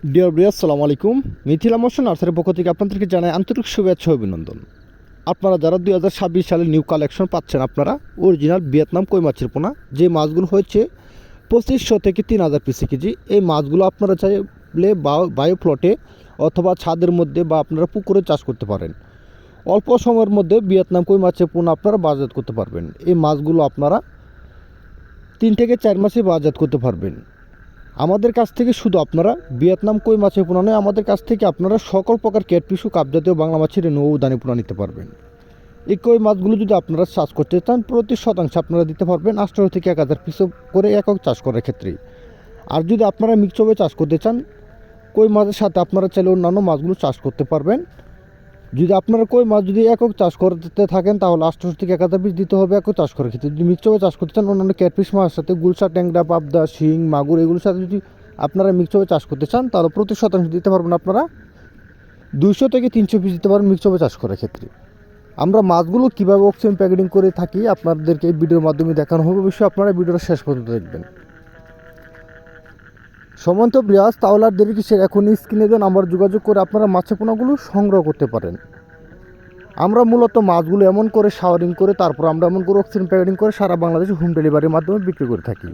Deer Briere আসসালামু আলাইকুম। Mithila motion নার্সারির পক্ষ থেকে আপনাদেরকে জানাই আন্তরিক শুভেচ্ছা ও অভিনন্দন। আপনারা যারা 2026 সালে নিউ কালেকশন পাচ্ছেন, আপনারা অরিজিনাল ভিয়েতনাম কই মাছের পোনা যে মাছগুলো হচ্ছে 2500 থেকে 3000 পিসে কেজি, এই মাছগুলো আপনারা চাইলে বায়ো প্লটে অথবা ছাদের মধ্যে বা আপনারা পুকুরে চাষ করতে পারেন। অল্প সময়ের মধ্যে ভিয়েতনাম কই মাছের পোনা আপনারা বাজারজাত করতে পারবেন। এই মাছগুলো আপনারা 3 থেকে 4 মাসে বাজারজাত করতে পারবেন। আমাদের কাছ থেকে শুধু আপনারা ভিয়েতনাম কই মাছের পোনা নয়, আমাদের কাছ থেকে আপনারা সকল প্রকার ক্যাটফিশ ও কাপজাতীয় বাংলা মাছের নৌ দানি পোনা নিতে পারবেন। এই কই মাছগুলো যদি আপনারা চাষ করতে চান, প্রতি শতাংশে আপনারা দিতে পারবেন 800 থেকে 1000 পিস করে একক চাষ করার ক্ষেত্রে। আর যদি আপনারা মিক্সভাবে চাষ করতে চান, কই মাছের সাথে আপনারা চাইলে অন্যান্য মাছগুলো চাষ করতে পারবেন। যদি আপনারা কই মাছ যদি একক চাষ করতে থাকেন, তাহলে 800 থেকে 1000 পিস দিতে হবে একক চাষ করার ক্ষেত্রে। যদি মিক্সভাবে চাষ করতে চান, অন্যান্য ক্যাটফিশ মাছের সাথে গুলশা, ট্যাংরা, পাবদা, শিং, মাগুর এগুলোর সাথে যদি আপনারা মিক্সভাবে চাষ করতে চান, তাহলে প্রতি শতাংশ দিতে পারবেন আপনারা 200 থেকে 300 পিস দিতে পারবেন মিক্সভাবে চাষ করার ক্ষেত্রে। আমরা মাছগুলো কীভাবে অক্সিজেন প্যাকেটিং করে থাকি আপনাদেরকে এই ভিডিওর মাধ্যমে দেখানো হবে, অবশ্যই আপনারা ভিডিওটা শেষ পর্যন্ত দেখবেন। সমন্ত ব্রিয়াস তাহলে আর দেরি কিসের, এখনই স্ক্রিনে দেন নাম্বার যোগাযোগ করে আপনারা মাছের পোনাগুলো সংগ্রহ করতে পারেন। আমরা মূলত মাছগুলো এমন করে শাওয়ারিং করে তারপর আমরা এমন করে অক্সিজেন প্যাকেটিং করে সারা বাংলাদেশে হোম ডেলিভারির মাধ্যমে বিক্রি করে থাকি।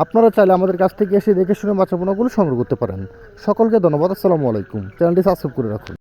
আপনারা চাইলে আমাদের কাছ থেকে এসে দেখে শুনে মাছের পোনাগুলো সংগ্রহ করতে পারেন। সকলকে ধন্যবাদ। আসসালামু আলাইকুম। চ্যানেলটি সাবস্ক্রাইব করে রাখুন।